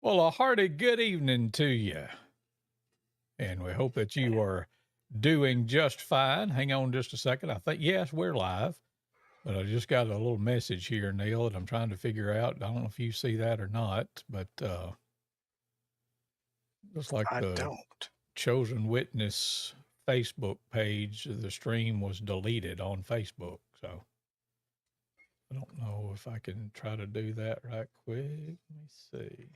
Well, a hearty good evening to you. And we hope that you are doing just fine. Hang on just a second. I think, yes, we're live, but I just got a little message here, Neal, that I'm trying to figure out. I don't know if you see that or not, but looks like I the don't. Chosen Witness Facebook page, the stream was deleted on Facebook. So I don't know if I can try to do that right quick. Let me see.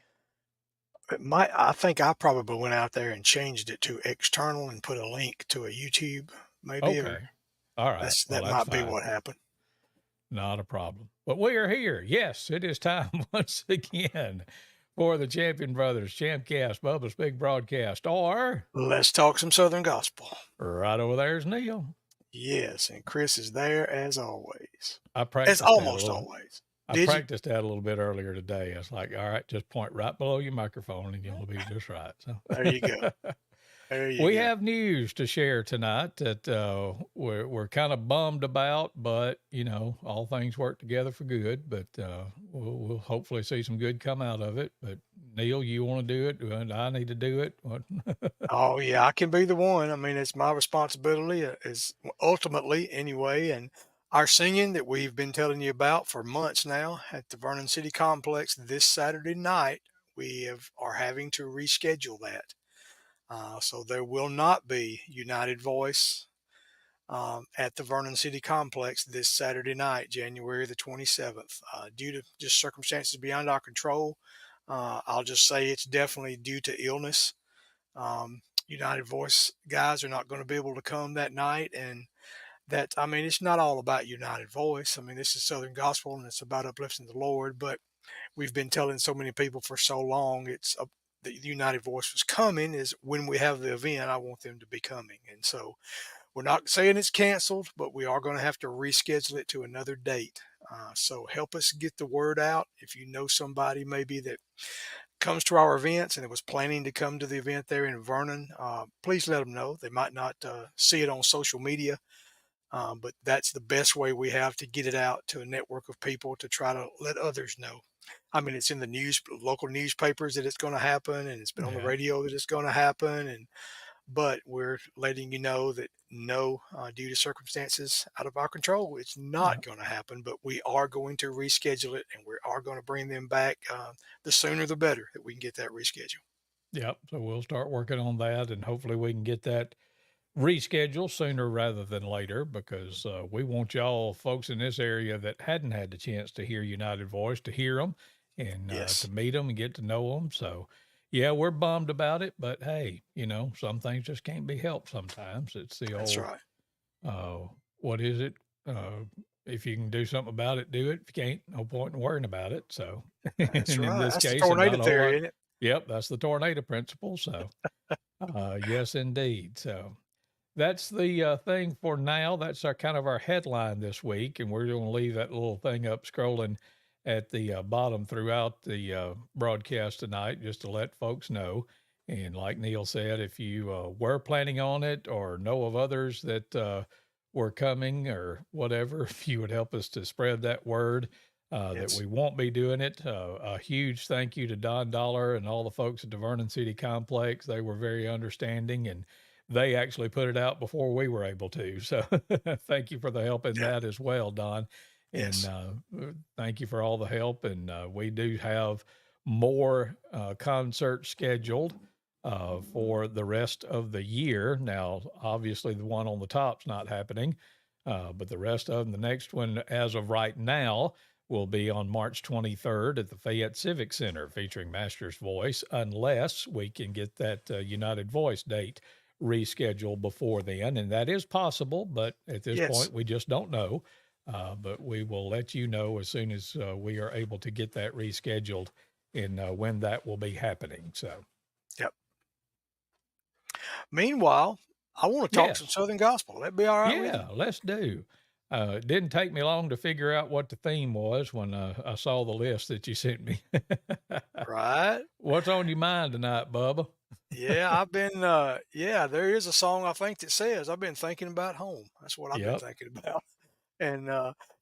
I think I probably went out there and changed it to external and put a link to a YouTube, maybe, or Okay. All right. Well, that that's might be fine. what happened. Not a problem. But we are here. Yes, it is time once again for the Champion Brothers ChampCast, Bubba's Big Broadcast, or Let's talk some Southern Gospel. right over there's Neal. Yes, and Chris is there as always. I As practiced that a almost little. always. I Did you? practiced that a little bit earlier today. I was like, all right, just point right below your microphone and you'll be just right. So There you go. There you we go. have news to share tonight that we're kind of bummed about, but all things work together for good. But we'll hopefully see some good come out of it. But Neal, you want to do it? And I need to do it. What? Oh yeah, I can be the one. I mean, it's my responsibility is ultimately anyway, and our singing that we've been telling you about for months now at the Vernon City Complex this Saturday night, are having to reschedule that. So there will not be United Voice at the Vernon City Complex this Saturday night, January the 27th, due to just circumstances beyond our control. I'll just say it's definitely due to illness. United Voice guys are not going to be able to come that night. And I mean, it's not all about United Voice. I mean, this is Southern Gospel and it's about uplifting the Lord. But we've been telling so many people for so long the United Voice was coming is when we have the event, I want them to be coming. And so we're not saying it's canceled, but we are going to have to reschedule it to another date. So help us get the word out. If you know somebody maybe that comes to our events and it was planning to come to the event there in Vernon, please let them know. They might not see it on social media, but that's the best way we have to get it out to a network of people to try to let others know. I mean, it's in the local newspapers that it's going to happen, and it's been on the Yeah, radio that it's going to happen, but we're letting you know that no, due to circumstances out of our control, it's yeah, not going to happen. But we are going to reschedule it, and we are going to bring them back. The sooner, the better that we can get that rescheduled. yeah. So we'll start working on that, and hopefully we can get that reschedule sooner rather than later because we want y'all folks in this area that hadn't had the chance to hear United Voice to hear them and to Yes, meet them and get to know them. So, yeah, we're bummed about it, but hey, some things just can't be helped sometimes. It's the that's old, right. uh, what is it? If you can do something about it, do it. If you can't, no point in worrying about it. So, That's and in right. this That's the case, and tornado not a whole theory, lot, isn't it? yep, that's the tornado principle. So, yes, indeed. So, that's the thing for now. That's our kind of our headline this week, and we're going to leave that little thing up scrolling at the bottom throughout the broadcast tonight, just to let folks know. And like Neal said, if you were planning on it or know of others that were coming or whatever, if you would help us to spread that word that Yes. we won't be doing it. A huge thank you to Don Dollar and all the folks at the Vernon City Complex. They were very understanding and they actually put it out before we were able to. So thank you for the help in Yeah. that as well, Don. And Yes. thank you for all the help. And we do have more concerts scheduled for the rest of the year. Now, obviously, the one on the top's not happening, but the rest of them, the next one, as of right now, will be on March 23rd at the Fayette Civic Center featuring Master's Voice, unless we can get that United Voice date rescheduled before then. And that is possible, but at this Yes. point, we just don't know. But we will let you know as soon as we are able to get that rescheduled and when that will be happening. So, Yep. Meanwhile, I want to talk some yes. Southern Gospel. That be all right with you? Yeah, let's do. It didn't take me long to figure out what the theme was when I saw the list that you sent me. Right. What's on your mind tonight, Bubba? Yeah, yeah, there is a song I think that says, I've been thinking about home. That's what I've been Yep. thinking about. And,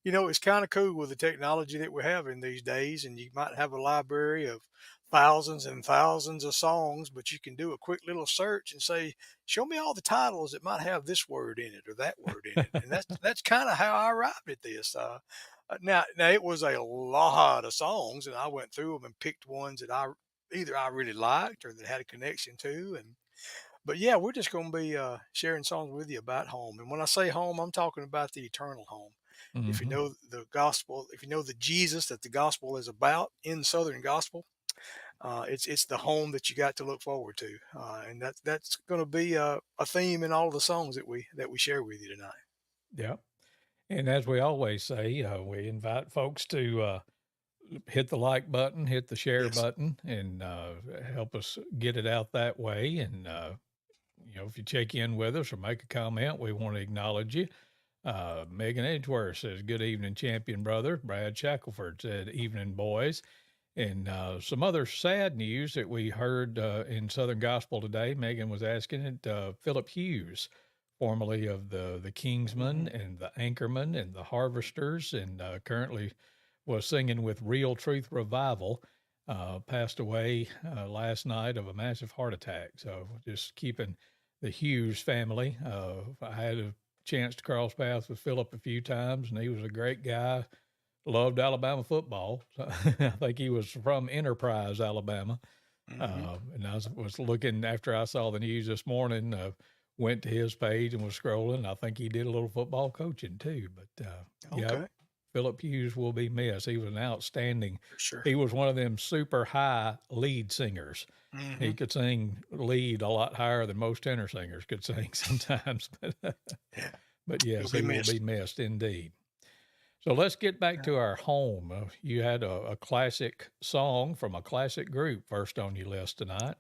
it's kind of cool with the technology that we're having these days. And you might have a library of thousands and thousands of songs, but you can do a quick little search and say, "Show me all the titles that might have this word in it or that word in it," and that's kind of how I arrived at this. Now it was a lot of songs, and I went through them and picked ones that I really liked or that had a connection to, and but yeah, we're just going to be sharing songs with you about home. And when I say home, I'm talking about the eternal home. If you Hmm. know the gospel, if you know the Jesus that the gospel is about in Southern gospel, it's the home that you got to look forward to, and that's going to be a theme in all the songs that we share with you tonight. Yeah. And as we always say, we invite folks to hit the like button, hit the share Yes. button, and help us get it out that way. And, if you check in with us or make a comment, we want to acknowledge you. Megan Edgeworth says, "Good evening, champion brother." Brad Shackelford said, "Evening, boys." And some other sad news that we heard in Southern Gospel today. Megan was asking it. Philip Hughes, formerly of the Kingsmen Hmm. and the Anchormen and the Harvesters, and currently was singing with Real Truth Revival, passed away last night of a massive heart attack. So just keeping the Hughes family. I had a chance to cross paths with Philip a few times, and he was a great guy. Loved Alabama football. So I think he was from Enterprise, Alabama. Hmm. And I was looking after I saw the news this morning. Went to his page and was scrolling. I think he did a little football coaching too. But yeah, Okay, Philip Hughes will be missed. He was an outstanding. for sure. He was one of them super high lead singers. He Hmm. could sing lead a lot higher than most tenor singers could sing sometimes. Yeah, But he'll yes, be he will be missed. missed indeed. So let's get back to our home. You had a classic song from a classic group first on your list tonight.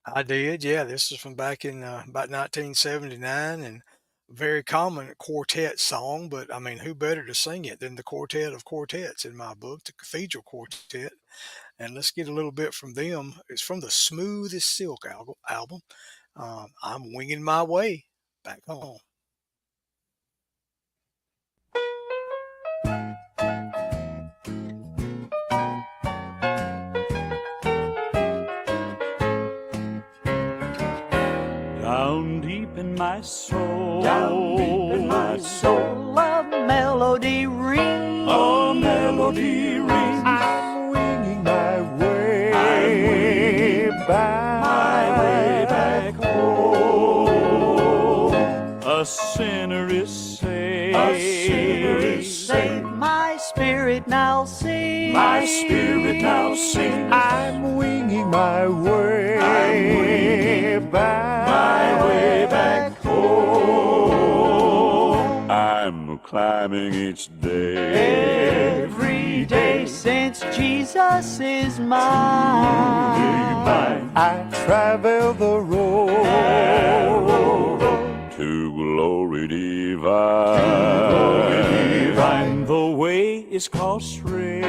I did, yeah. This is from back in about 1979 and very common quartet song, but I mean, who better to sing it than the quartet of quartets in my book, the Cathedral Quartet? And let's get a little bit from them. It's from the Smooth as Silk album. I'm winging my way back home. Down deep in my soul, Down deep in my soul, a melody rings. a melody rings. I'm winging my way, back home. A sinner is saved, A sinner is saved. My spirit now sings. my spirit now sings. I'm winging my way, back home. I'm climbing each day, Every day since Jesus is mine, I travel the road, to glory divine. The way is called straight,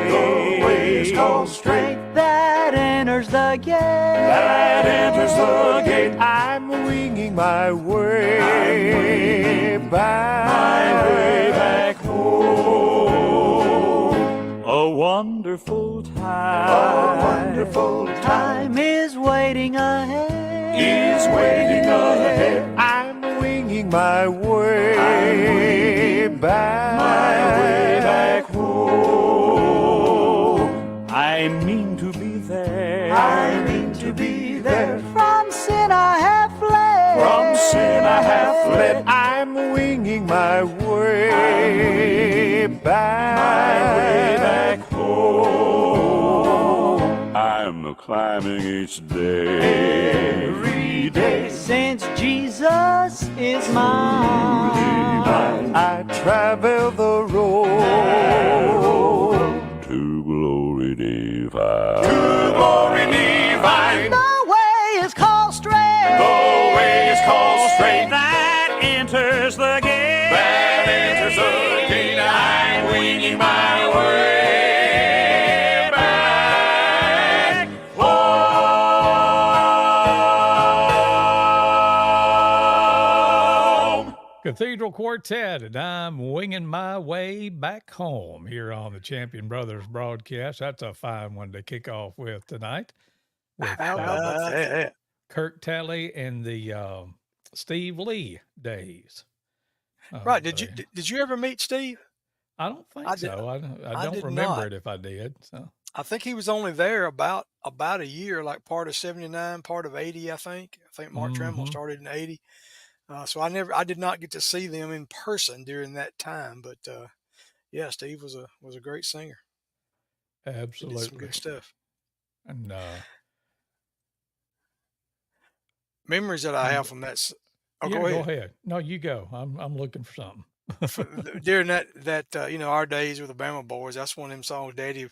straight that enters the gate. that enters the gate. I'm winging my way, back home. A wonderful time, time is waiting ahead. is waiting ahead. I'm winging my way, back home. I mean to be there, From sin I have fled. from sin I have fled. I'm winging my way back home. I'm climbing each day, every day since Jesus is mine. I travel the road to glory divine. glory divine. The way is called straight. The way is called straight. That enters the gate. That enters the gate. I'm winging my way back home. Cathedral Quartet, and I'm winging my way back home here on the Champion Brothers broadcast. That's a fine one to kick off with tonight. with How about that? Kirk Talley and the Steve Lee days. Right. They- Did you ever meet Steve? I don't I think did. so. I I don't did remember not. it if I did. So I think he was only there about a year, like part of '79, part of '80. I think. I think Mark Trammell hmm started in '80. So I did not get to see them in person during that time. But yeah, Steve was a great singer. He did some absolutely. good stuff. And Memories that I have from that. Oh, yeah, go go ahead. ahead. No, you go. I'm looking for something. During that our days with the Bama boys, that's one of them songs Daddy,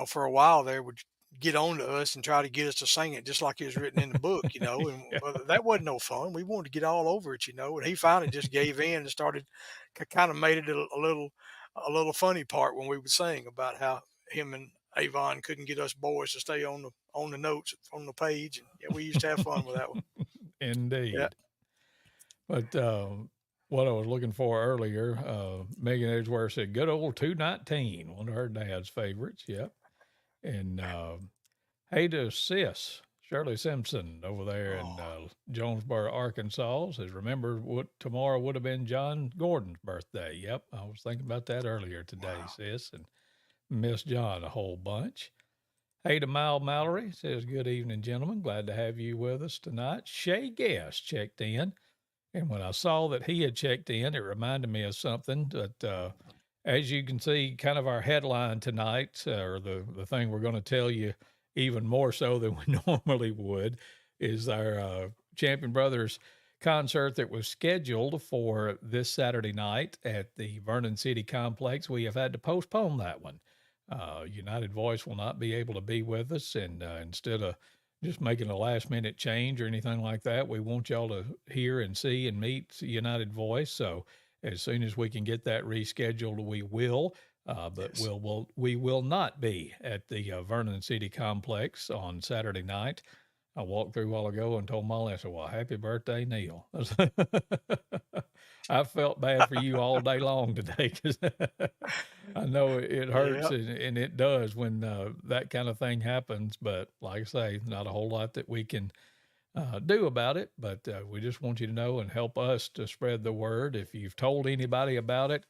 for a while there would get on to us and try to get us to sing it just like it was written in the book, and Yeah. that wasn't no fun. We wanted to get all over it, and he finally just gave in and started kind of made it a little funny part when we would sing about how him and Avon couldn't get us boys to stay on the notes on the page, and yeah, we used to have fun with that one. Yeah. Indeed. But what I was looking for earlier, Megan Edgeworth said, "Good old 219," one of her dad's favorites. Yep. And hey to Sis, Shirley Simpson over there in Oh, Jonesboro, Arkansas, says, "Remember what tomorrow would have been John Gordon's birthday." Yep. I was thinking about that earlier today, wow. Sis, and miss John a whole bunch. Hey to Mal Mallory says, "Good evening, gentlemen. Glad to have you with us tonight." Shay Guest checked in. And when I saw that he had checked in, it reminded me of something that, as you can see, kind of our headline tonight, or the thing we're going to tell you even more so than we normally would, is our Champion Brothers concert that was scheduled for this Saturday night at the Vernon City Complex. We have had to postpone that one. United Voice will not be able to be with us, and instead of just making a last minute change or anything like that, we want y'all to hear and see and meet United Voice. So as soon as we can get that rescheduled, we will. But Yes. we will not be at the Vernon City Complex on Saturday night. I walked through a while ago and told Molly, I said, "Well, happy birthday, Neal." I felt bad for you all day long today because I know it hurts Yep. and it does when that kind of thing happens. But like I say, not a whole lot that we can do about it. But we just want you to know and help us to spread the word. If you've told anybody about it,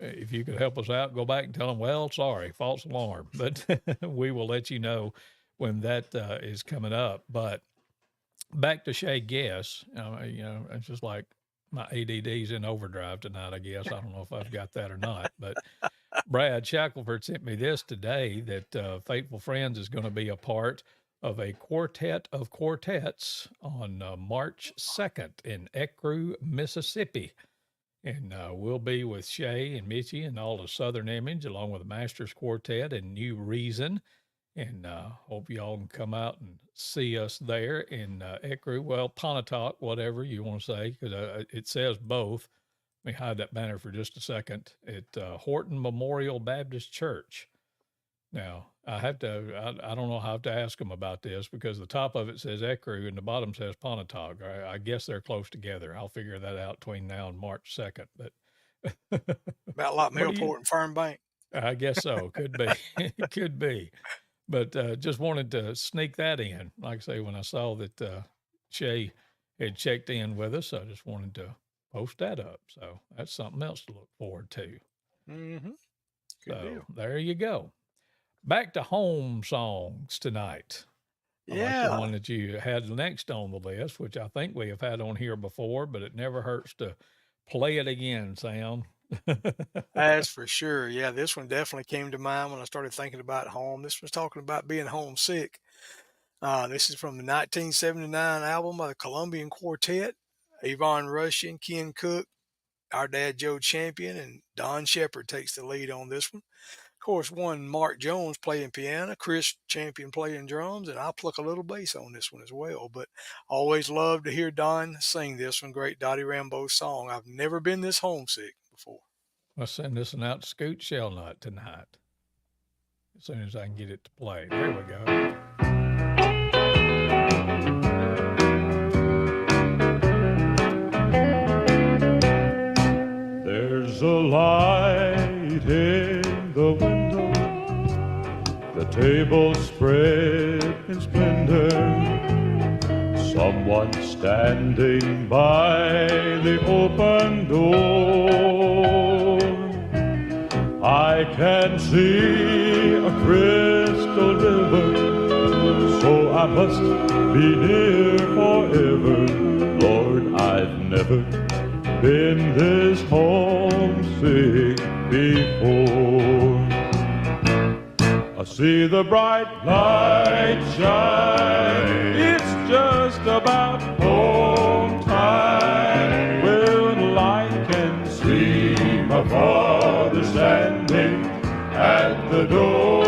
if you could help us out, go back and tell them, "Well, sorry, false alarm." But we will let you know when that is coming up. But back to Shay Guess, it's just like my ADD's in overdrive tonight, I guess. I don't know if I've got that or not. But Brad Shackelford sent me this today that Faithful Friends is going to be a part of a quartet of quartets on March 2nd in Ecru, Mississippi. And we'll be with Shay and Mitchie and all the Southern Image, along with the Masters Quartet and New Reason. And hope y'all can come out and see us there in Ecru. Well, Pontotoc, whatever you want to say, because it says both. Let me hide that banner for just a second. At Horton Memorial Baptist Church. Now, I don't know how to ask them about this because the top of it says Ecru and the bottom says Pontotoc. I guess they're close together. I'll figure that out between now and March 2nd. But About like what do you, Millport and Fern Bank. I guess so. Could be. It could be. But just wanted to sneak that in. Like I say, when I saw that Shay had checked in with us, I just wanted to post that up. So that's something else to look forward to. Mm-hmm. Good So deal. there you go. Back to home songs tonight. I like the Yeah. one that you had next on the list, which I think we have had on here before, but it never hurts to play it again, Sam. That's for sure. Yeah, this one definitely came to mind when I started thinking about home. This was talking about being homesick. This is from the 1979 album by the Colombian Quartet, Yvonne Rushing, Ken Cook, our dad Joe Champion, and Don Shepard takes the lead on this one. Of course, one Mark Jones playing piano, Chris Champion playing drums, and I pluck a little bass on this one as well. But always love to hear Don sing this one, great Dottie Rambo song. I've never been this homesick before. I'll send this one out to Scoot Shellnut tonight as soon as I can get it to play. There we go. There's a light in the window, the table spread in standing by the open door. I can see a crystal river, so I must be near forever. Lord, I've never been this homesick before. I see the bright light shine, it's just about home time. When I can see my father standing at the door.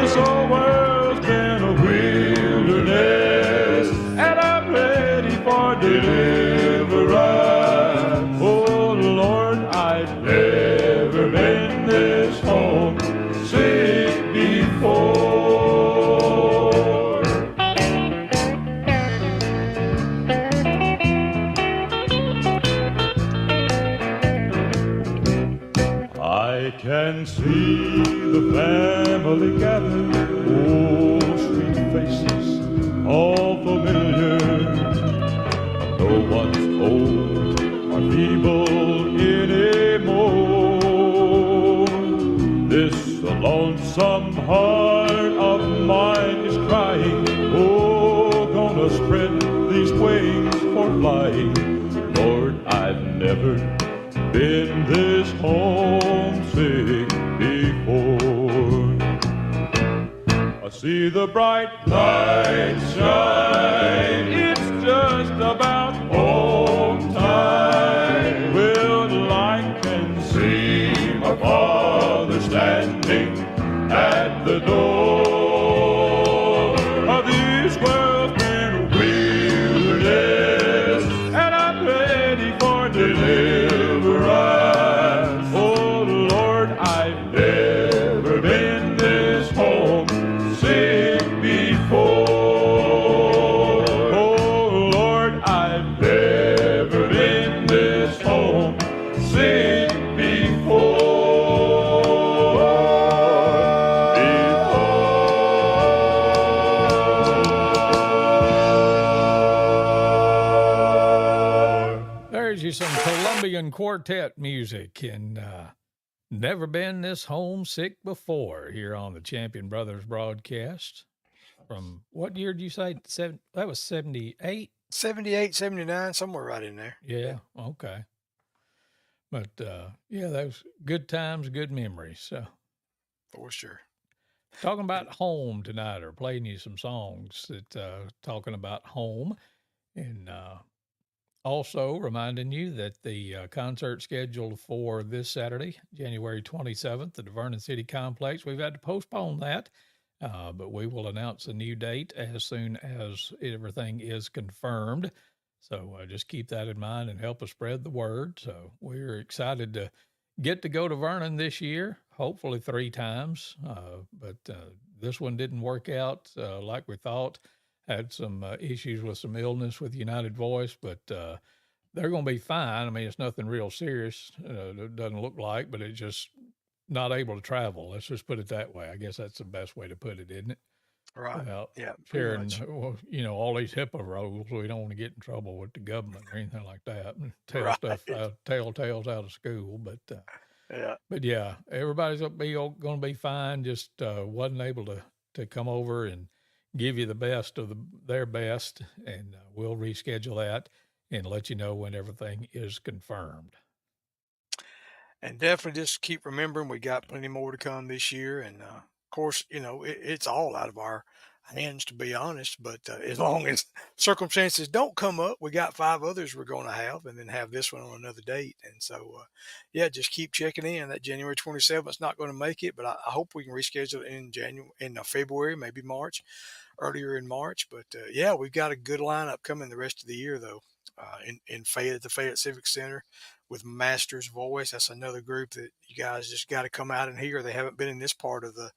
This old world's been a wilderness, and I'm ready for deliverance. Oh Lord, I've never been this homesick before. I can see the family gathered, oh, sweet faces, all familiar. No one's old or feeble anymore. This lonesome heart of mine is crying, oh, gonna spread these wings for flying. Lord, I've never been this homesick before. I see the bright light shine, it's just about home time. Well, I can see my father standing at the door. This world's been a wilderness, and I'm ready for deliverance. Oh Lord, I've never been this homesick before. Oh Lord, I've never been this homesick before. There's you some Colombian quartet music, and never been this homesick before here on the Champion Brothers broadcast. From what year did you say? That was 78? 78, 79, somewhere right in there. Yeah, okay. But yeah, those good times, good memories. So, For sure. talking about home tonight, or playing you some songs that talking about home, and also reminding you that the concert scheduled for this Saturday, January 27th, at the Vernon City Complex, we've had to postpone that, but we will announce a new date as soon as everything is confirmed. So just keep that in mind and help us spread the word. So we're excited to get to go to Vernon this year, hopefully 3 times. But this one didn't work out like we thought. Had some issues with some illness with United Voice, but they're going to be fine. I mean, it's nothing real serious. It doesn't look like, but it's just not able to travel. Let's just put it that way. I guess that's the best way to put it, isn't it? Right. Without Yeah, pretty sharing, much. all these HIPAA rules. We don't want to get in trouble with the government or anything like that. And tell Right. stuff, tell tales out of school. Yeah. But yeah, everybody's going to be fine. Just wasn't able to come over and give you the best of their best, and we'll reschedule that and let you know when everything is confirmed. And definitely just keep remembering we got plenty more to come this year. And of course, it's all out of our hands, to be honest. But as long as circumstances don't come up, we got 5 others we're going to have, and then have this one on another date. And so, yeah, just keep checking in. That January 27th is not going to make it, but I hope we can reschedule it in February, maybe March, earlier in March. But yeah, we've got a good lineup coming the rest of the year, though. In Fayette, at the Fayette Civic Center, with Masters Voice. That's another group that you guys just got to come out and hear. They haven't been in this part of the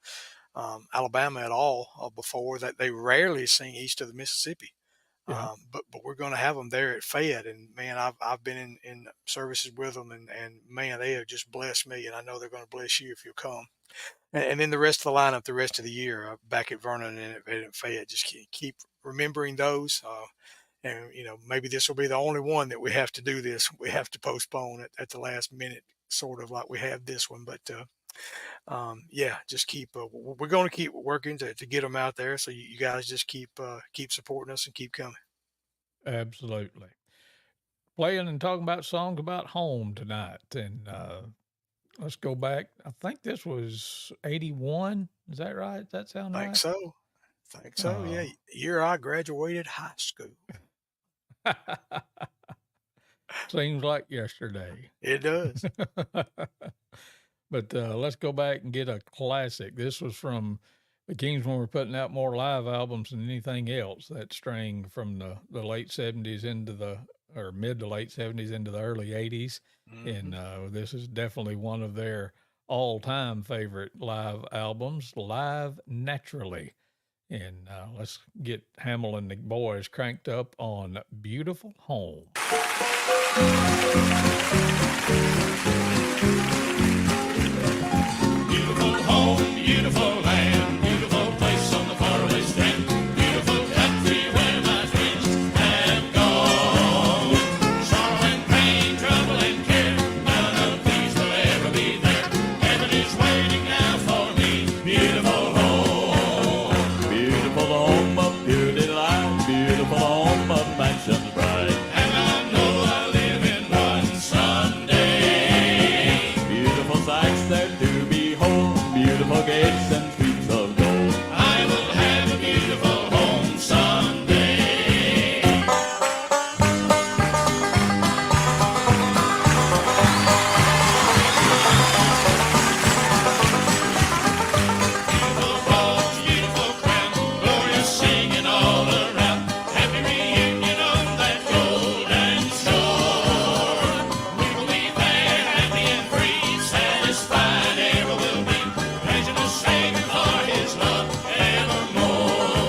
Alabama at all before. That they rarely sing east of the Mississippi. Yeah. But we're going to have them there at Fayette, and man, I've been in services with them, and man, they have just blessed me, and I know they're going to bless you if you'll come. And then the rest of the lineup, the rest of the year, back at Vernon and at Fayette, just keep remembering those. And maybe this will be the only one that we have to do this. We have to postpone it at the last minute, sort of like we have this one. But yeah, just keep. We're going to keep working to get them out there. So you guys just keep supporting us and keep coming. Absolutely. Playing and talking about songs about home tonight. And let's go back. I think this was 81. Is that right? Does that sound Think right? so. Think so. Yeah. Year I graduated high school. Seems like yesterday. It does. But let's go back and get a classic. This was from the Kings when we're putting out more live albums than anything else. That string from the late 70s into or mid to late 70s into the early 80s. Mm-hmm. And this is definitely one of their all-time favorite live albums, Live Naturally. And let's get Hamill and the boys cranked up on Beautiful Home. Beautiful home, beautiful land, beautiful place on the faraway strand, beautiful country where my dreams have gone. Sorrow and pain, trouble and care, none of these will ever be there. Heaven is waiting now for me. Beautiful home, beautiful home of pure delight, beautiful home of mansions bright. And I know I'll live in one someday. Beautiful sights there to behold, beautiful gates and streets of gold. I will have a beautiful home someday. Beautiful roads, beautiful crown, glorious singing all around. Happy reunion on that golden shore. We will be there, happy and free, satisfied ever will be, praising the Savior for His love evermore.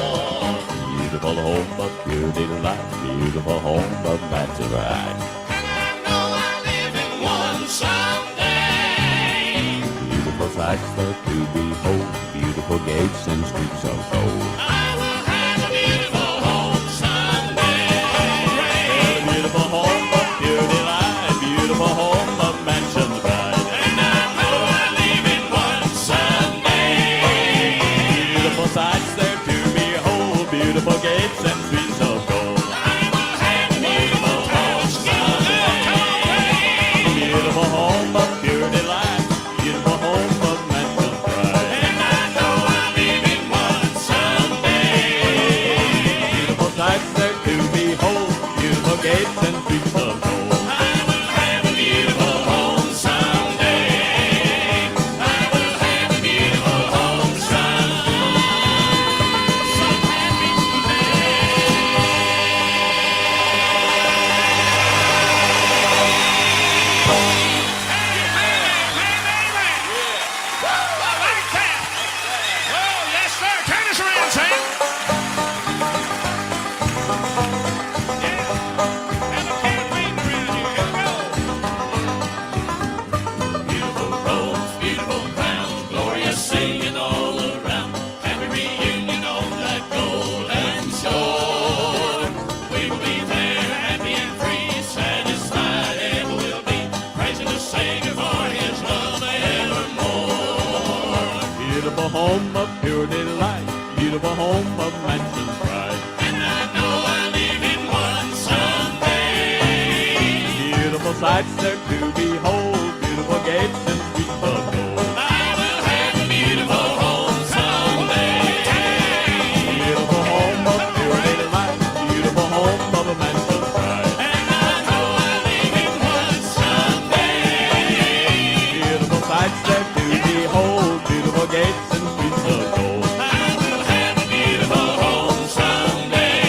Beautiful home of pure delight, beautiful home of mansions bright. And I know I'll live in one someday. Beautiful sights there to behold, beautiful gates and streets of gold. I will have a beautiful home someday. A beautiful home of pure delight, beautiful home of mansions bright. And I know I'll live in one someday. Beautiful sights there to behold, beautiful gates and streets of gold. I will have a beautiful home someday. Beautiful home of pure delight, beautiful home of mansions bright. And I know I'll live in one someday. Beautiful sights there to behold, beautiful gates and streets of gold. I will have a beautiful home someday. I will have a beautiful home someday. So happy Beautiful roads, beautiful crowns, glorious singing all around. Happy reunion on that golden shore. We will be there, happy and free, satisfied ever will be, praising the Savior for His love evermore. Beautiful home of pure delight, beautiful home of mansions bright. And I know I'll live in one someday. Beautiful sights there to behold, beautiful gates and streets of gold. I will have a beautiful home someday. Beautiful home of pure delight, beautiful home of a mansions bright. And I know I'll live in one someday. Beautiful sights there to behold, beautiful gates and streets of gold. I will have a beautiful home someday.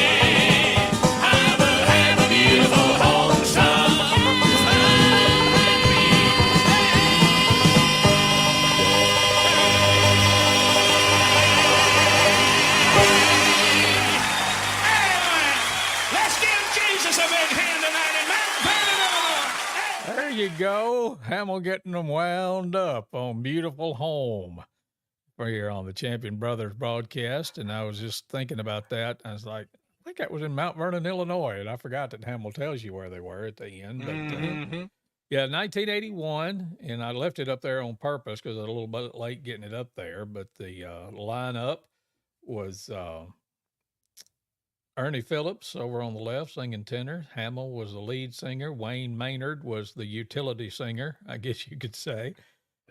I will have a beautiful home someday. Let's give Jesus a big hand tonight in Mount Vernon, Illinois. There you go. Hamill getting them wound up on Beautiful Home. for here on the Champion Brothers broadcast, and I was just thinking about that. I was like, I think that was in Mount Vernon, Illinois, and I forgot that Hamill tells you where they were at the end. But Mm-hmm. yeah, 1981, and I left it up there on purpose because I was a little bit late getting it up there. But the lineup was Ernie Phillips over on the left singing tenor. Hamill was the lead singer. Wayne Maynard was the utility singer, I guess you could say.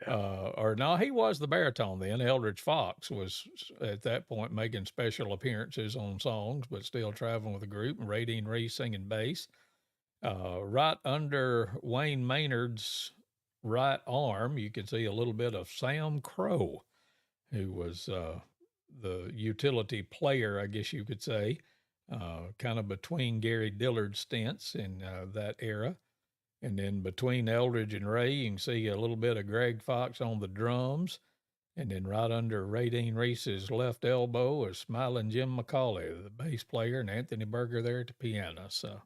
Or no, he was the baritone then. Eldridge Fox was at that point making special appearances on songs, but still traveling with the group. And Ray Dean Reese singing bass. Right under Wayne Maynard's right arm, you can see a little bit of Sam Crow, who was the utility player, I guess you could say, kind of between Gary Dillard's stints in that era. And then between Eldridge and Ray, you can see a little bit of Greg Fox on the drums. And then right under Ray Dean Reese's left elbow is Smiling Jim McCauley, the bass player, and Anthony Berger there at the piano. So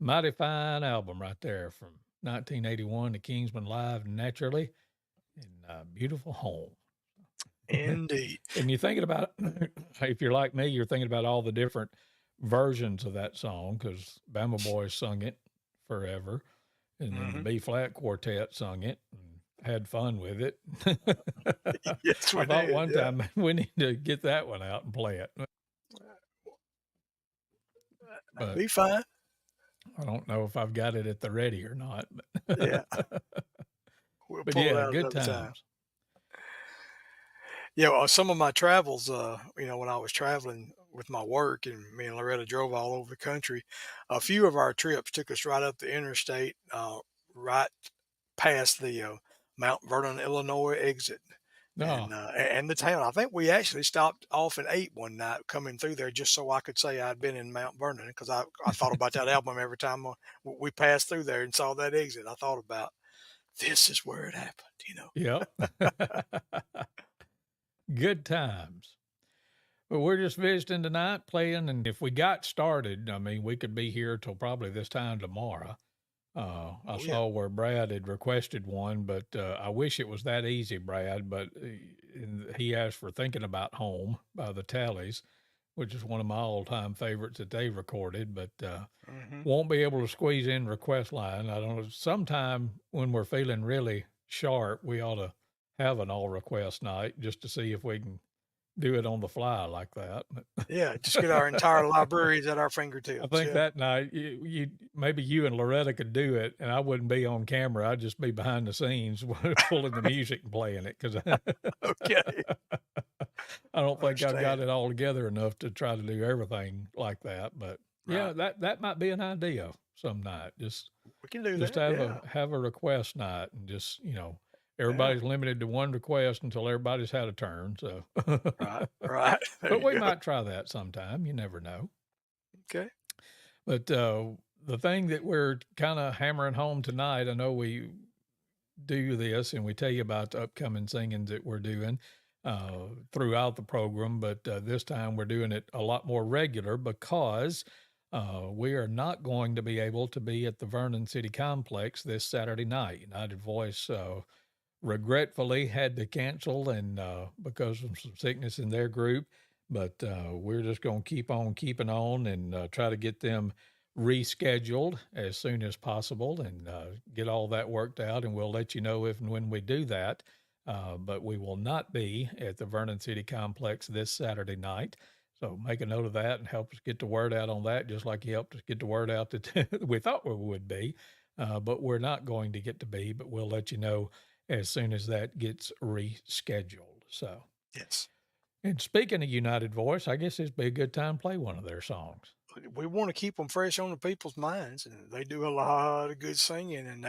mighty fine album right there from 1981, the Kingsmen Live Naturally and Beautiful Home. Indeed. And you're thinking about, if you're like me, you're thinking about all the different versions of that song because Bama Boys sung it forever. And then the B flat quartet sung it and had fun with it. Yes, we I thought did, one yeah. time we need to get that one out and play it. But Be fine. I don't know if I've got it at the ready or not. But Yeah. We'll but pull it yeah, out good another times. time. Yeah, well, some of my travels, when I was traveling with my work and me and Loretta drove all over the country, a few of our trips took us right up the interstate, right past the Mount Vernon, Illinois exit. No, And the town. I think we actually stopped off and ate one night coming through there just so I could say I'd been in Mount Vernon because I thought about that album every time we passed through there and saw that exit. I thought about this is where it happened. yep. Good times. But we're just visiting tonight, playing, and if we got started, I mean, we could be here till probably this time tomorrow. I saw where Brad had requested one, but I wish it was that easy, Brad. But he asked for Thinking About Home by the Tallies, which is one of my all-time favorites that they recorded, but won't be able to squeeze in request line. I don't know. Sometime when we're feeling really sharp, we ought to have an all-request night just to see if we can do it on the fly like that. Yeah, just get our entire libraries at our fingertips. I think yeah. that night you maybe you and Loretta could do it, and I wouldn't be on camera. I'd just be behind the scenes pulling the music and playing it because Okay. I don't think I've got Understand. it all together enough to try to do everything like that. But yeah, Right. that might be an idea some night. Just We can do just that. have a request night and just everybody's limited to one request until everybody's had a turn. So, Right. Right. There but you we go. might try that sometime. You never know. Okay. But the thing that we're kind of hammering home tonight, I know we do this and we tell you about the upcoming singings that we're doing throughout the program, but this time we're doing it a lot more regular because we are not going to be able to be at the Vernon City Complex this Saturday night. United Voice regretfully had to cancel and because of some sickness in their group, but we're just going to keep on keeping on and try to get them rescheduled as soon as possible and get all that worked out, and we'll let you know if and when we do that. But we will not be at the Vernon City Complex this Saturday night. So make a note of that and help us get the word out on that, just like you helped us get the word out that we thought we would be. But we're not going to get to be, but we'll let you know as soon as that gets rescheduled. So, Yes. and speaking of United Voice, I guess it'd be a good time to play one of their songs. We want to keep them fresh on the people's minds, and they do a lot of good singing. And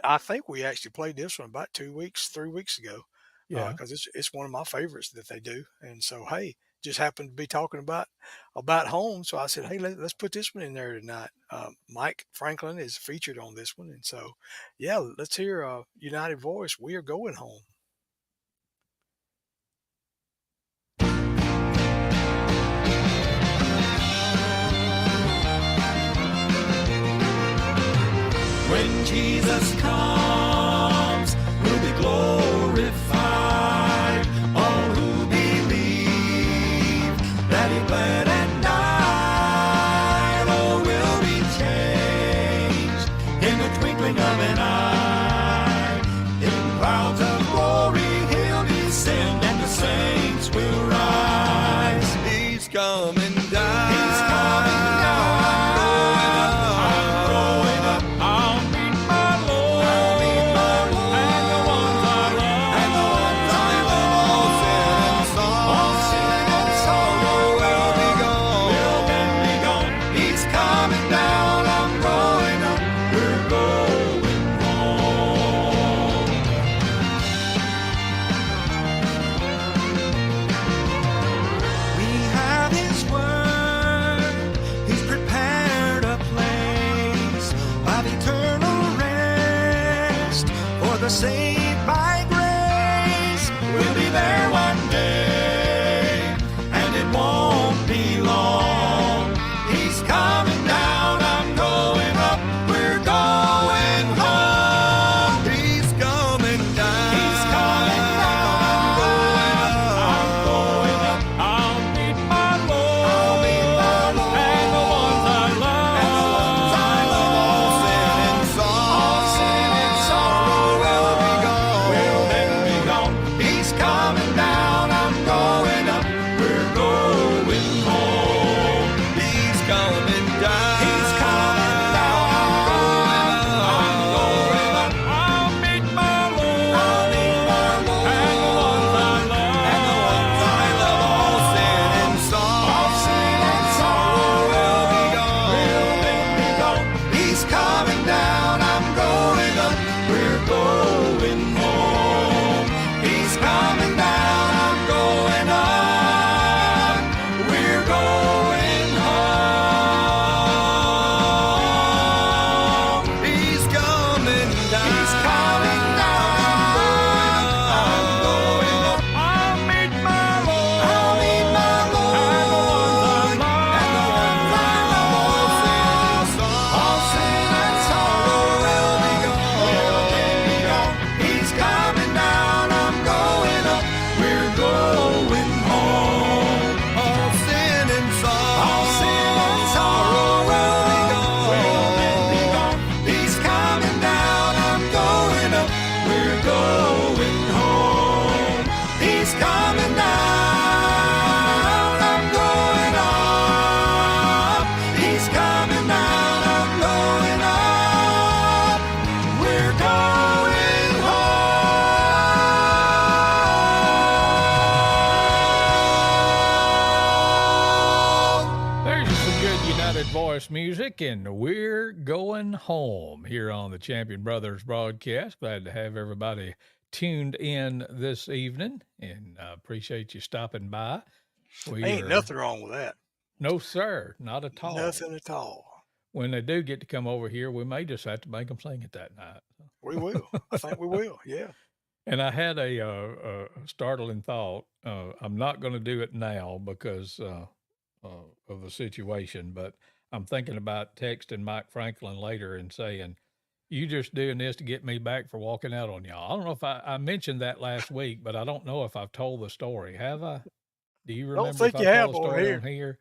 I think we actually played this one about 2 weeks, 3 weeks ago, Yeah. because it's one of my favorites that they do. And so, hey, just happened to be talking about home, so I said, hey, let's put this one in there tonight. Mike Franklin is featured on this one, and so, yeah, let's hear United Voice. We are going home. When Jesus comes, we'll be glorified coming down. He's coming down. I'm going up. I'll meet my Lord. I'll meet my Lord. And the ones I love. And the ones I love, all sin and sorrow. All sin and sorrow will be gone. will then be gone. He's coming down. I'm going up. We're going home. We have His word. He's prepared a place of eternal rest for the saved by grace. We'll be there one day, and it won't be long. He's coming down. I'm going up. We're going home. He's coming down. He's coming down. I'm going up. I'll meet my Lord. I'll meet my Lord. And the ones I love. And the ones I love, all sin and sorrow. All sin and sorrow will be gone. will then be gone. He's coming down. I'm going up. We're going home. He's coming down. He's coming down. I'm going up. I'll meet my Lord. I'll meet my Lord. And the ones I love. And the ones I love, all sin and sorrow. All sin and sorrow will be gone. will then be gone. He's coming down. I'm going up. We're going home. He's coming down. I'm going up. We're going home. He's coming down. He's coming down. I'm going up. I'll meet my Lord. I'll meet my Lord. And the ones I love. And the ones I love. All sin and sorrow will be will then be gone. He's coming down. I'm going up. We're going home. All sin and sorrow. All sin and sorrow will be will then be gone. gone. He's coming down. I'm going up. We're going home. He's coming down. I'm going up. He's coming down. I'm going up. We're going home. There's some good United Voice music, and we're going home here on the Champion Brothers broadcast. Glad to have everybody tuned in this evening, and appreciate you stopping by. We Ain't are- nothing wrong with that. No, sir, not at all. Nothing at all. When they do get to come over here, we may just have to make them sing it that night. We will. I think we will. Yeah. And I had a startling thought. I'm not going to do it now because of the situation, but I'm thinking about texting Mike Franklin later and saying, "You just doing this to get me back for walking out on y'all." I don't know if I mentioned that last week, but I don't know if I've told the story. Have I? Do you remember think if you I have told the on story here. on here?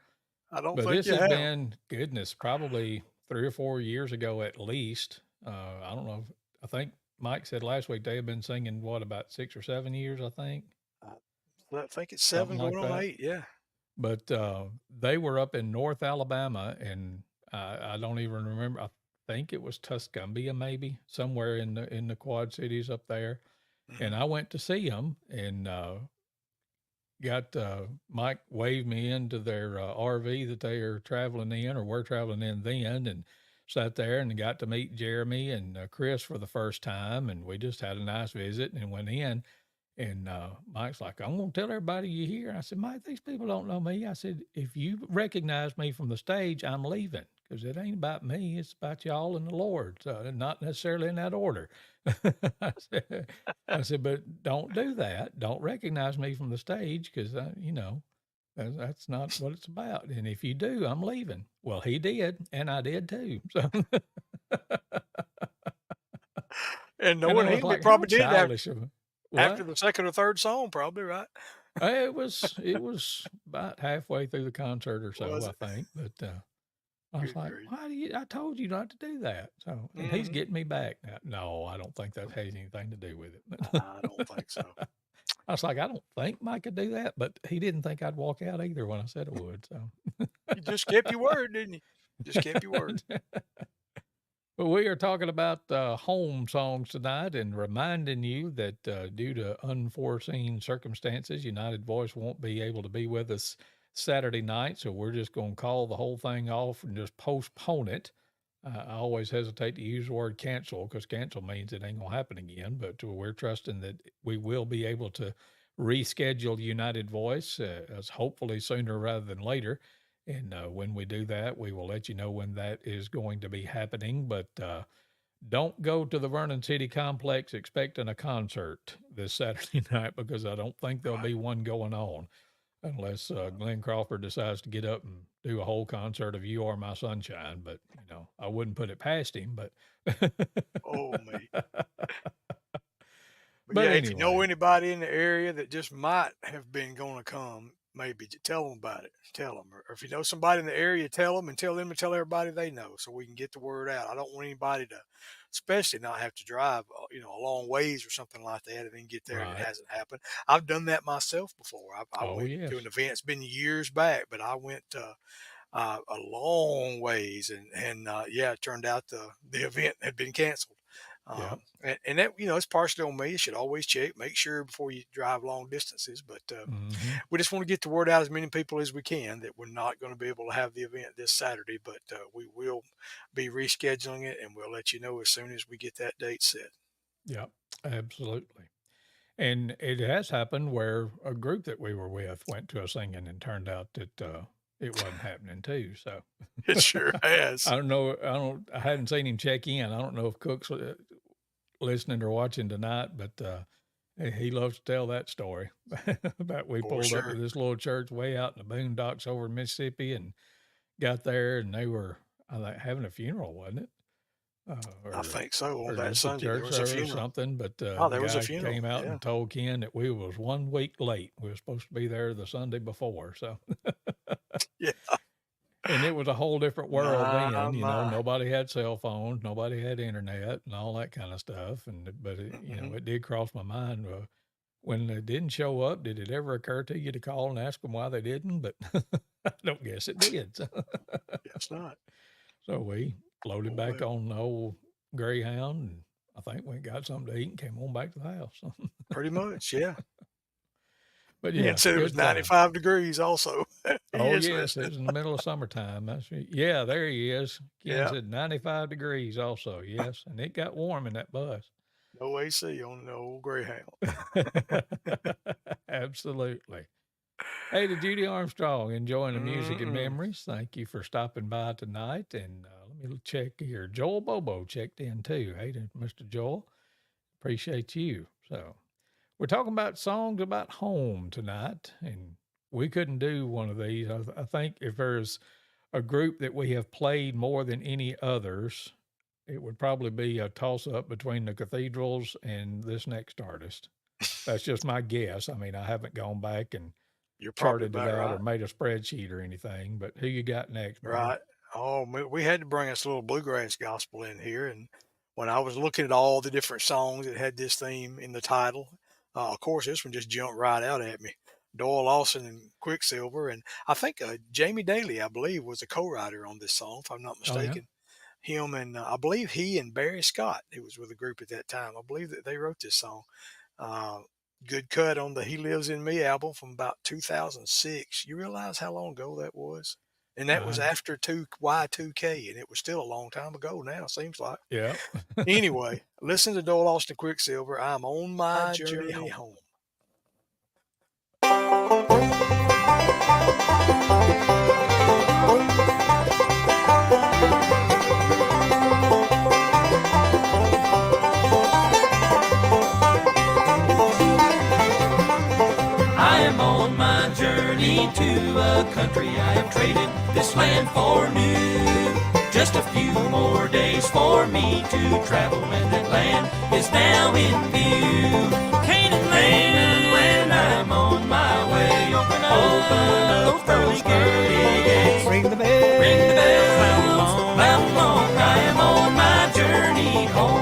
I don't But think this you has have. been, goodness, probably 3 or 4 years ago at least. I don't know. I think Mike said last week they have been singing, what, about 6 or 7 years, I think. I think it's 7 Something like going on that. 8. Yeah. But they were up in North Alabama, and I don't even remember. I think it was Tuscumbia, maybe somewhere in the Quad Cities up there. And I went to see them, and got Mike waved me into their RV that they are traveling in, or were traveling in then, and sat there and got to meet Jeremy and Chris for the first time, and we just had a nice visit and went in. And Mike's like, "I'm going to tell everybody you're here." And I said, "Mike, these people don't know me." I said, "If you recognize me from the stage, I'm leaving, because it ain't about me. It's about y'all and the Lord. So not necessarily in that order." I said, "But don't do that. Don't recognize me from the stage, because, that's not what it's about. And if you do, I'm leaving." Well, he did, and I did too. So, And and knowing I was him, like, he "How probably did that childish of after what?" the second or third song, probably, right? It was about halfway through the concert or so, Was I it? think. But I was Good like, grief. I told you not to do that. So, and he's Mhm. getting me back now. No, I don't think that has anything to do with it. I don't think so. I was like, I don't think Mike could do that, but he didn't think I'd walk out either when I said I would. So, You just kept your word, didn't you? Just kept your word. but we are talking about home songs tonight and reminding you that due to unforeseen circumstances, United Voice won't be able to be with us Saturday night. So we're just going to call the whole thing off and just postpone it. I always hesitate to use the word cancel because cancel means it ain't going to happen again. But we're trusting that we will be able to reschedule United Voice as hopefully sooner rather than later. And when we do that, we will let you know when that is going to be happening. But don't go to the Vernon City Complex expecting a concert this Saturday night because I don't think there'll be one going on unless Glenn Crawford decides to get up and do a whole concert of "You Are My Sunshine." But I wouldn't put it past him. But Oh me. But But yeah, if you know anyway. anybody in the area that just might have been going to come, maybe tell them about it. Tell them, or if you know somebody in the area, tell them, and tell them to tell everybody they know, so we can get the word out. I don't want anybody to, especially not have to drive, a long ways or something like that, and then get there and it Right. hasn't happened. I've done that myself before. I Oh went yes. to an event. It's been years back, but I went a long ways, and yeah, it turned out the event had been canceled. Yep. And that it's partially on me. You should always check, make sure before you drive long distances. But Hmm. we just want to get the word out to as many people as we can that we're not going to be able to have the event this Saturday, but we will be rescheduling it, and we'll let you know as soon as we get that date set. Yep. Absolutely. And it has happened where a group that we were with went to a singing and turned out that it wasn't happening too. So It sure has. I don't know. I hadn't seen him check in. I don't know if Cook's listening or watching tonight, but he loves to tell that story about we For pulled up to sure. this little church way out in the boondocks over in Mississippi and got there and they were I think having a funeral, wasn't it? I Or think so. On or that just a Sunday, there church was a service or funeral. something. But Oh, the there was a guy funeral. came out Yeah. and told Ken that we was 1 week late. We were supposed to be there the Sunday before. So Yeah. and it was a whole different world My, then. my. Nobody had cell phones, nobody had internet, and all that kind of stuff. But Hmm. it did cross my mind when they didn't show up. Did it ever occur to you to call and ask them why they didn't? But I don't guess it did. So, Guess not. so we loaded Oh, back well, on the old Greyhound, and I think we got something to eat and came on back to the house. pretty much. Yeah. But And yeah, said it was good time. 95 degrees also. He Oh is yes, it listening. was in the middle of summertime. That's right. Yeah, there he is. Ken Yeah. said 95 degrees also. Yes, and it got warm in that bus. No AC on the old Greyhound. Absolutely. Hey, to Judy Armstrong, enjoying the music and Mm-mm. memories. Thank you for stopping by tonight. And let me check here. Joel Bobo checked in too. Hey, to Mr. Joel, appreciate you. So we're talking about songs about home tonight, and we couldn't do one of these. I think if there's a group that we have played more than any others, it would probably be a toss up between the Cathedrals and this next artist. That's just my guess. I mean, I haven't gone back and You're probably charted it about out or right. made a spreadsheet or anything, but who you got next, brother? Right. Oh, we had to bring us a little bluegrass gospel in here. And when I was looking at all the different songs that had this theme in the title, of course, this one just jumped right out at me. Doyle Lawson and Quicksilver. And I think Jamie Daly, I believe, was a co writer on this song, if I'm not Oh, yeah. mistaken. Him and I believe he and Barry Scott, who was with the group at that time, I believe that they wrote this song. Uh, Good cut on the He Lives in Me album from about 2006. You realize how long ago that was? And that was Uh, after Y2K, and it was still a long time ago now, seems like. yeah. Anyway, listen to Doyle Austin Quicksilver. I'm on my journey home. I am on my journey to a country I have traded this land for new. Just a few more days for me to travel, and that land is now in view. Canaan land, I'm on my way. Open up those pearly gates. Ring the bell. Ring the bells, how long I am on my journey home.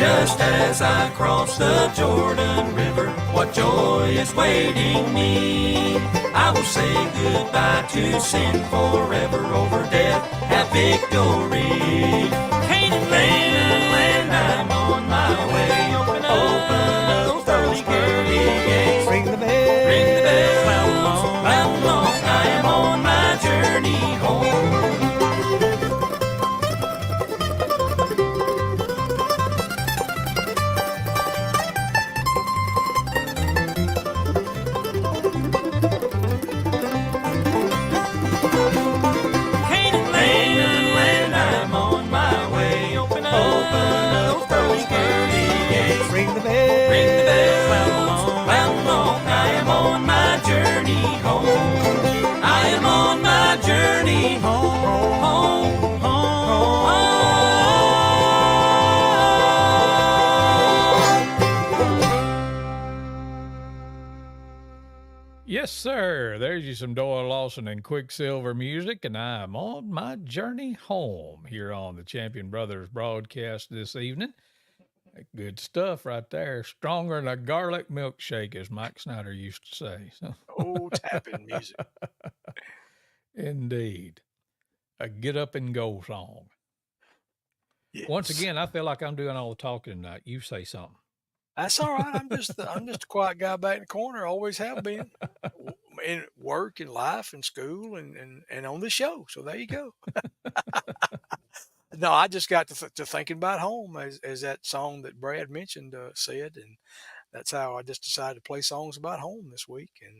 just as I cross the Jordan River, what joy is waiting me. I will say goodbye to sin forever, over death have victory. Canaan land, I'm on my way. Open up those pearly gates. Ring the bell. Ring the bells, how long I am on my journey home. Canaan land, I'm on my way. Open up those pearly gates. Ring the bell. Ring the bells, how long I am on my journey home. I am on my journey home, home, home. Yes, sir. There's you some Doyle Lawson and Quicksilver music, and I'm on my journey home here on the Champion Brothers broadcast this evening. Good stuff right there. Stronger than a garlic milkshake, as Mike Snyder used to say. So, Oh, tapping music. indeed, a get up and go song. Once Yes. again, I feel like I'm doing all the talking tonight. You say something. That's all right. I'm just a quiet guy back in the corner. Always have been. In work and life and school and on the show. So there you go. No, I just got to thinking about home as that song that Brad mentioned said, and that's how I just decided to play songs about home this week, and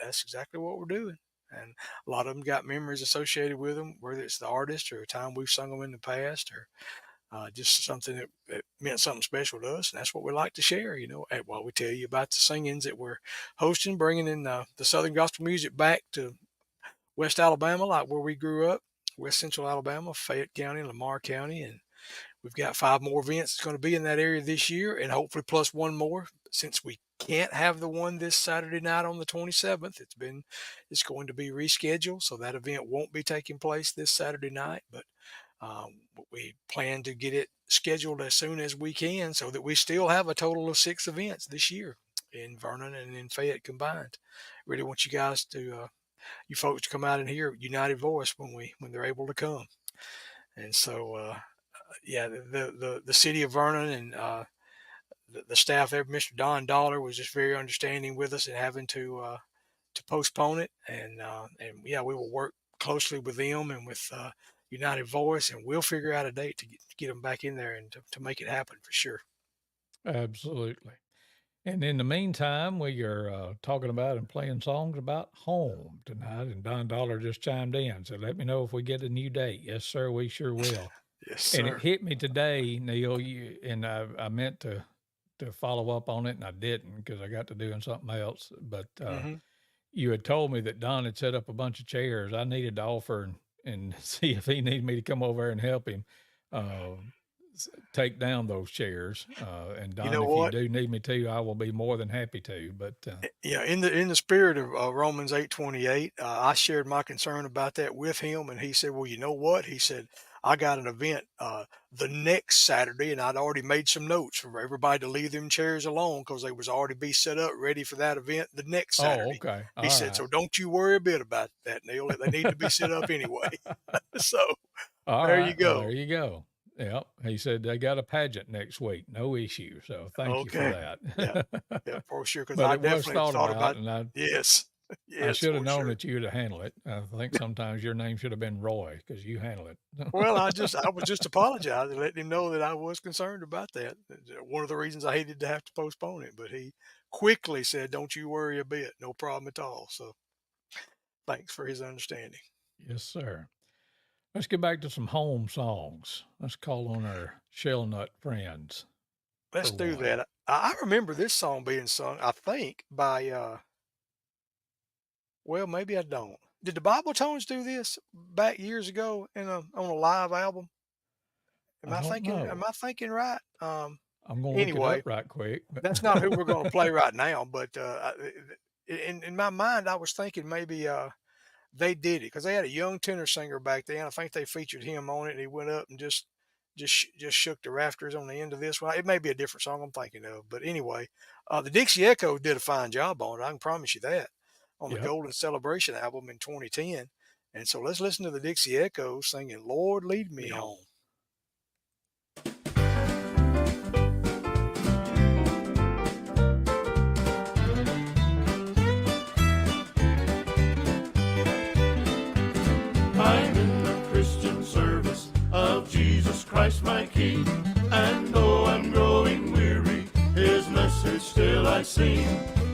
that's exactly what we're doing. And a lot of them got memories associated with them, whether it's the artist or a time we've sung them in the past, or just something that meant something special to us. And that's what we like to share, while we tell you about the singings that we're hosting, bringing in the Southern gospel music back to West Alabama, like where we grew up, West Central Alabama, Fayette County, Lamar County. And we've got 5 more events that's going to be in that area this year, and hopefully plus one more. Since we can't have the one this Saturday night on the 27th, it's going to be rescheduled, so that event won't be taking place this Saturday night. But we plan to get it scheduled as soon as we can, so that we still have a total of 6 events this year in Vernon and in Fayette combined. Really want you guys to, you folks, to come out and hear United Voice when they're able to come. And so, yeah, the city of Vernon and the staff there, Mr. Don Dollar, was just very understanding with us and having to postpone it. And yeah, we will work closely with them and with United Voice, and we'll figure out a date to get them back in there and to make it happen for sure. Absolutely. And in the meantime, we are talking about and playing songs about home tonight. And Don Dollar just chimed in. So let me know if we get a new date. Yes, sir, we sure will. Yes, And sir. it hit me today, Neal, and I meant to follow up on it, and I didn't because I got to doing something else. But Mhm. you had told me that Don had set up a bunch of chairs. I needed to offer and see if he needed me to come over and help him take down those chairs. And You Don, know if you what? do need me to, I will be more than happy to. But Yeah, in the spirit of Romans 8:28, I shared my concern about that with him, and he said, "Well, you know what?" He said, "I got an event the next Saturday, and I'd already made some notes for everybody to leave them chairs alone because they was already be set up ready for that event the next oh, Saturday." okay, He all said, right, "So don't you worry a bit about that, Neil. They need to be set up anyway." So all there you right. Well, go. there you go. Yep. He said they got a pageant next week. No issue. So thank you for Okay. Yeah, that. yeah, for sure. Because But I it was definitely thought thought about, about and yes, I yes, should have for known sure. that you would handle it. I think sometimes your name should have been Roy because you handle it. Well, I was just apologizing, letting him know that I was concerned about that. One of the reasons I hated to have to postpone it, but he quickly said, "Don't you worry a bit, no problem at all." So thanks for his understanding. Yes, sir. Let's get back to some home songs. Let's call on our shell nut friends Let's for do one. that. I remember this song being sung, I think, by well, maybe I don't. Did the Bible Tones do this back years ago on a live album? I don't Am know. I thinking right? I'm gonna look it up Anyway, right quick. But that's not who we're going to play right now. But in my mind, I was thinking maybe they did it because they had a young tenor singer back then. I think they featured him on it, and he went up and just just shook the rafters on the end of this one. It may be a different song I'm thinking of, but anyway, the Dixie Echo did a fine job on it. I can promise you that on the Yep. Golden Celebration album in 2010. And so let's listen to the Dixie Echoes singing "Lord Lead Me Me home. Home." I'm in the Christian service of Jesus Christ my King, and though I'm growing weary, His message still I sing.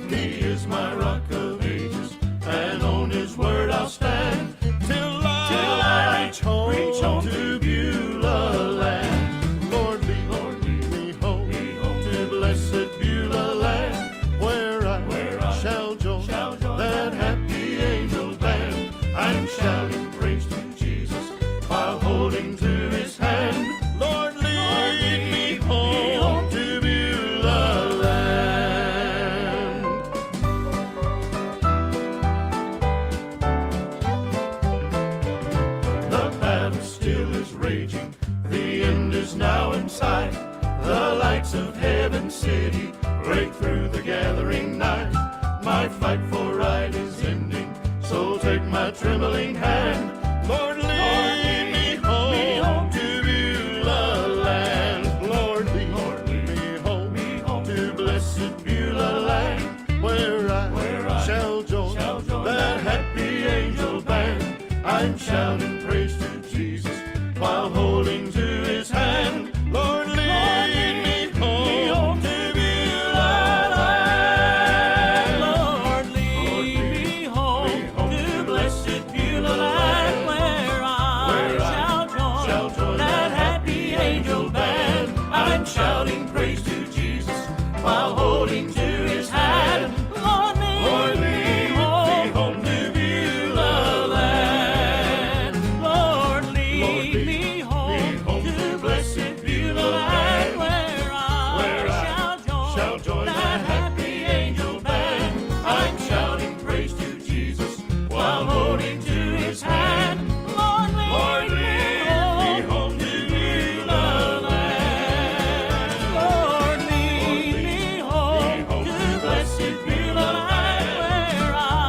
He is my rock of ages, and on His word I'll stand till I reach home to Beulah land. Lord, lead me home to blessed Beulah land, where I shall join that happy angel band. I'm shouting praise to Jesus while holding to His hand. Lord, lead me home to Beulah land. The battle still is raging, the end is now in sight. The lights of Heaven City break through the gathering night. My fight for right is ending, so take my trembling hand. Lord, lead me home to Beulah land. Lord, lead me home to blessed Beulah land, where I shall join that happy angel band. I'm shouting praise to Jesus while holding to His hand. Lord, lead me home to Beulah land. Lord, lead me home to blessed Beulah land, where I shall join that happy angel band. I'm shouting praise to Jesus while holding to His hand. Lord, lead me home to Beulah land. Lord, lead me home to blessed Beulah land, where I shall join that happy angel band. I'm shouting praise to Jesus while holding to His hand. Lord, lead me home to Beulah land. Lord, lead me home to blessed Beulah land,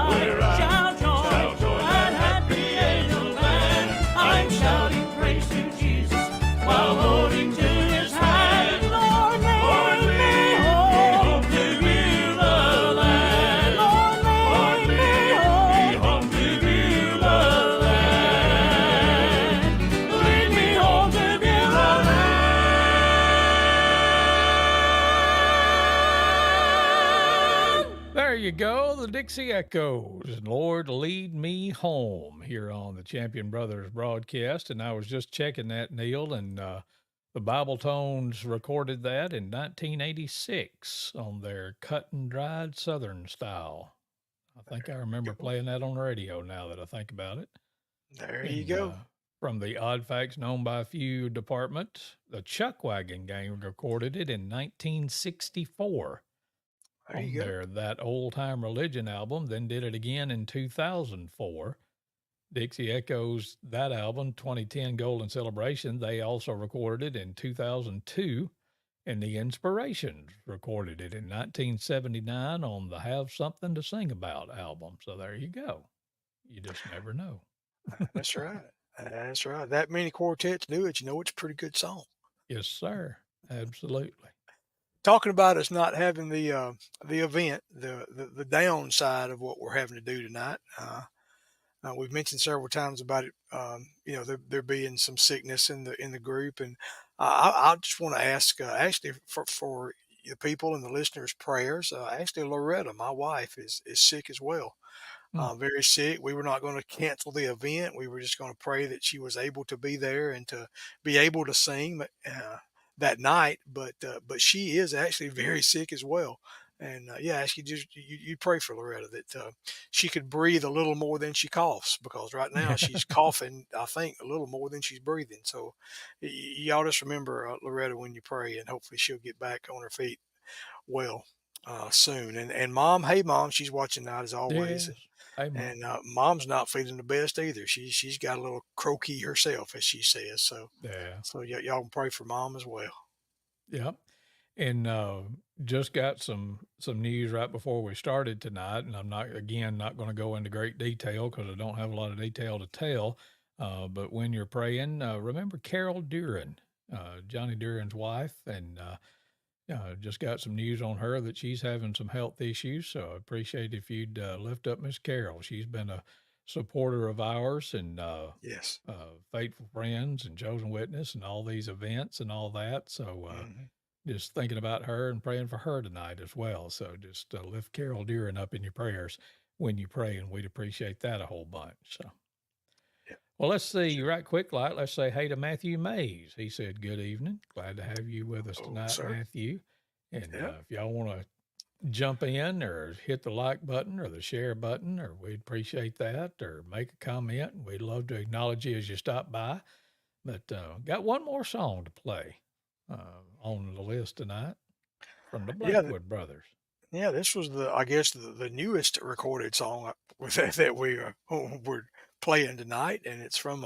where I shall join that happy angel band. I'm shouting praise to Jesus while holding to His hand. Lord, lead me home to Beulah land. Lord, lead me home to Beulah land. Lead me home to Beulah land. There you go, the Dixie Echoes. Lord, lead me home here on the Champion Brothers broadcast. And I was just checking that, Neal, and the Bible Tones recorded that in 1986 on their cut and dried Southern style. I think I remember playing that on the radio now that I think about it. There you And go. from the Odd Facts Known by Few department, the Chuckwagon Gang recorded it in 1964 There on you go. their That Old Time Religion album, then did it again in 2004. Dixie Echoes, that album, 2010 Golden Celebration, they also recorded it in 2002. And the Inspirations recorded it in 1979 on the Have Something to Sing About album. So there you go. You just never know. That's right. That's right. That many quartets do it. You know, it's a pretty good song. Yes, sir. Absolutely. Talking about us not having the event, the downside of what we're having to do tonight. We've mentioned several times about it. You know, there being some sickness in the group, and I just want to ask, actually, for the people and the listeners' prayers. Actually, Loretta, my wife, is sick as well. Mm. Very sick. We were not going to cancel the event. We were just going to pray that she was able to be there and to be able to sing that night. But she is actually very sick as well. And yeah, ask you just you pray for Loretta that she could breathe a little more than she coughs, because right now she's coughing, I think, a little more than she's breathing. So y'all just remember Loretta when you pray, and hopefully she'll get back on her feet well. soon. And mom, hey mom, she's watching out as always. Yes. Hey, Mom. And mom's not feeling the best either. She's got a little croaky herself, as she says. Yeah. So y'all can pray for mom as well. Yep. And just got some news right before we started tonight, and I'm not going to go into great detail because I don't have a lot of detail to tell. But when you're praying, remember Carol Duran, Johnny Duran's wife, and just got some news on her that she's having some health issues. So I appreciate if you'd lift up Miss Carol. She's been a supporter of ours and Yes. faithful friends and chosen witness and all these events and all that. So Hmm. just thinking about her and praying for her tonight as well. So just lift Carol Duran up in your prayers when you pray, and we'd appreciate that a whole bunch. So, Yeah. well, let's see right quick, like let's say hey to Matthew Mays. He said, "Good evening, glad to have you with us Oh, tonight, sir. Matthew." And Yeah. if y'all want to jump in or hit the like button or the share button, or we'd appreciate that, or make a comment, and we'd love to acknowledge you as you stop by. But got one more song to play on the list tonight from the Yeah. Blackwood Brothers. Yeah. This was I guess, the newest recorded song that we we're playing tonight, and it's from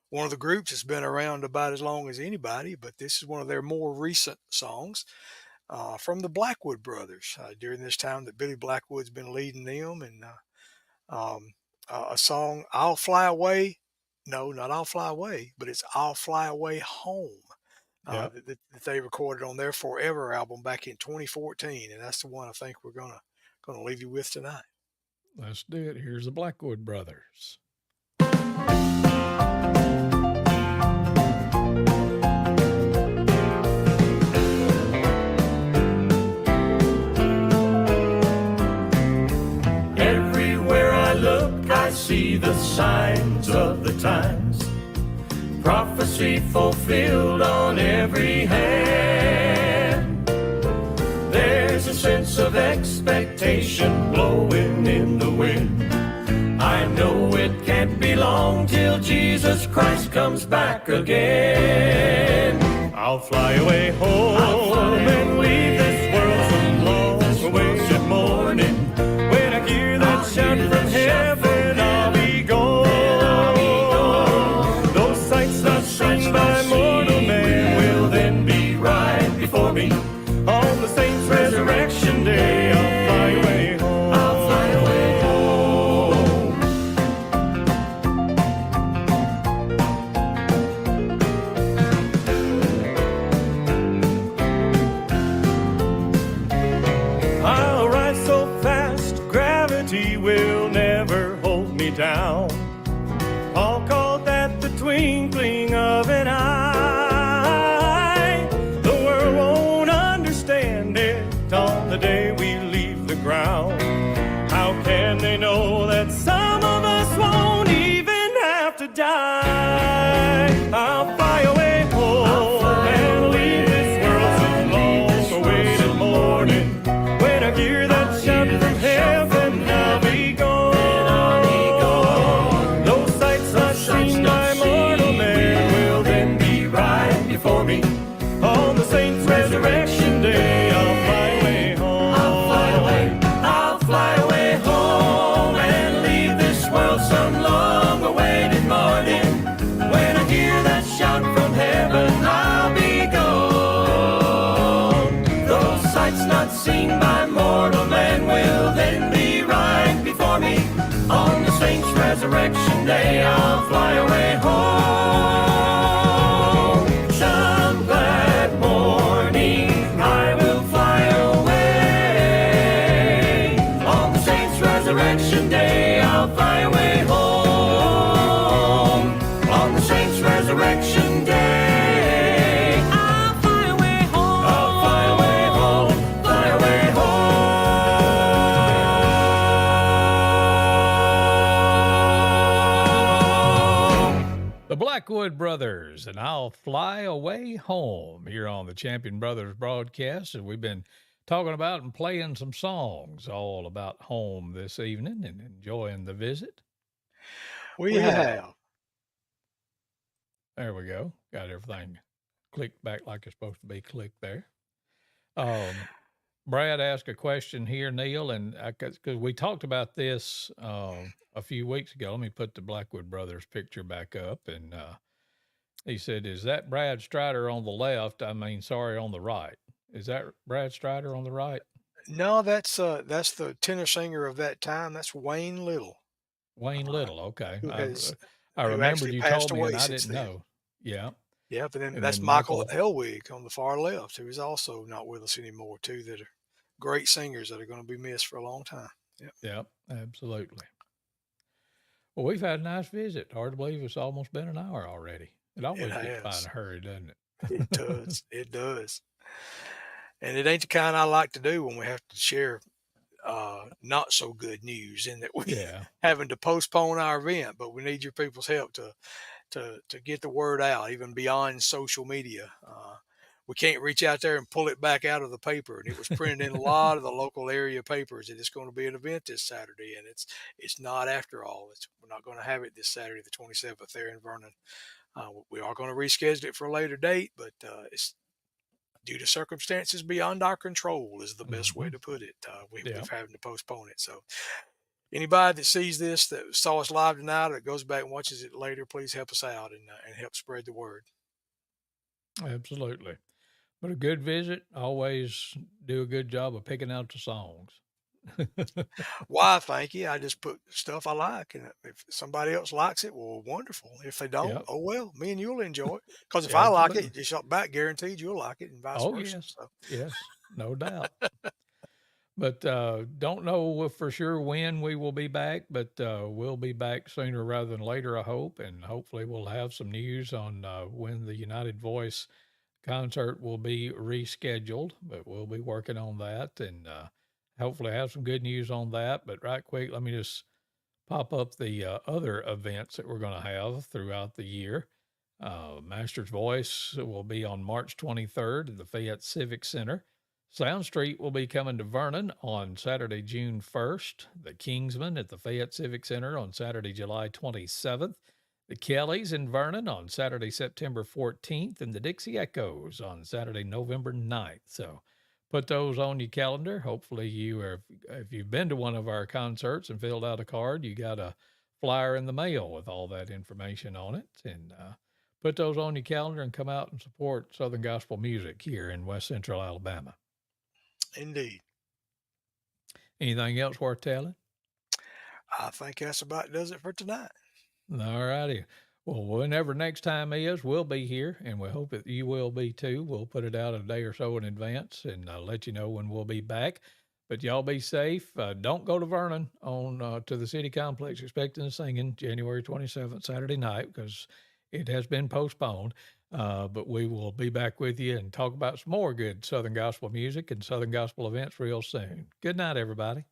one of the groups that's been around about as long as anybody. But this is one of their more recent songs from the Blackwood Brothers during this time that Billy Blackwood's been leading them, and a song, "I'll Fly Away." No, not "I'll Fly Away," but it's "I'll Fly Away Home." Yep, That they recorded on their Forever album back in 2014, and that's the one I think we're gonna leave you with tonight. let's do it. Here's the Blackwood Brothers. Everywhere I look, I see the signs of the times. Prophecy fulfilled on every hand. There's a sense of expectation blowing in the wind. I know it can't be long till Jesus Christ comes back again. I'll fly away home and leave this world some long-awaited morning. When I hear that shout from heaven, I'll be gone. Those sights not seen by mortal man will then be right before me. On the saints' resurrection day, I'll fly away home. I'll fly away home. I'll rise so fast, gravity will never hold me down. Paul called that the twinkling of an eye. The world won't understand it on the day we leave the ground. How can they know that some of us won't even have to die? I'll fly away home and leave this world some long-awaited morning. When I hear that shout from heaven, I'll be gone. Those sights not seen by mortal man will then be right before me. On the saints' resurrection day, I'll fly away home. I'll fly away home and leave this world some long-awaited morning. When I hear that shout from heaven, I'll be gone. Those sights not seen by mortal man will then be right before me. On the saints' resurrection day, I'll fly away home. Some glad morning, I will fly away. On the saints' resurrection day, I'll fly away home. On the saints' resurrection day, I'll fly away home. I'll fly away home, fly away home. The Blackwood Brothers, and I'll fly away home here on the Champion Brothers broadcast. And we've been talking about and playing some songs all about home this evening and enjoying the visit. We have. There we go. Got everything clicked back like it's supposed to be clicked there. Um, Brad asked a question here, Neal, and because we talked about this a few weeks ago. Let me put the Blackwood Brothers picture back up, and he said, "Is that Brad Strider on the left? I mean, sorry, on the right. Is that Brad Strider on the right? No, that's the tenor singer of that time. That's Wayne Little, Wayne uh, Little. Okay, who has I who remembered actually you passed told me, away and I since didn't then. know. Yeah, Yeah, but then and that's then Michael Michael. Elwig on the far left, who is also not with us anymore, too, that are great singers that are going to be missed for a long time. Yep, Yeah, absolutely. Well, we've had a nice visit. Hard to believe it's almost been an hour already. It it always gets by in has. a hurry, doesn't It it? does. It does. And it ain't the kind I like to do when we have to share not so good news and that we Yeah, having to postpone our event, but we need your people's help to get the word out, even beyond social media. We can't reach out there and pull it back out of the paper, and it was printed in a lot of the local area papers that it's going to be an event this Saturday, and it's not after all. We're not going to have it this Saturday, the 27th, there in Vernon. We are going to reschedule it for a later date, but it's due to circumstances beyond our control is the best way hmm to put it. yeah, We've having to postpone it. So anybody that sees this that saw us live tonight or that goes back and watches it later, please help us out and help spread the word. absolutely. But a good visit, always do a good job of picking out the songs. Why? Thank you. I just put stuff I like, and if somebody else likes it, well, wonderful. If they don't, Yep, oh well. Me and you'll enjoy it because if I like absolutely. it, it's back guaranteed you'll like it, and vice Oh, versa. yes, So yes, no doubt. But don't know for sure when we will be back, but we'll be back sooner rather than later, I hope. And hopefully, we'll have some news on when the United Voice concert will be rescheduled. But we'll be working on that and hopefully have some good news on that. But right quick, let me just pop up the other events that we're going to have throughout the year. Master's Voice will be on March 23rd at the Fayette Civic Center. Sound Street will be coming to Vernon on Saturday, June 1st. The Kingsmen at the Fayette Civic Center on Saturday, July 27th. The Kellys in Vernon on Saturday, September 14th. And the Dixie Echoes on Saturday, November 9th. So put those on your calendar. Hopefully, if you've been to one of our concerts and filled out a card, you got a flyer in the mail with all that information on it. And put those on your calendar and come out and support Southern gospel music here in West Central Alabama. indeed, Anything else worth telling? I think that's about does it for tonight. All righty. Well, whenever next time is, we'll be here, and we hope that you will be too. We'll put it out a day or so in advance and let you know when we'll be back. But y'all be safe. Don't go to Vernon on to the city complex expecting the singing January 27th, Saturday night, because it has been postponed. But we will be back with you and talk about some more good Southern gospel music and Southern gospel events real soon. Good night, everybody.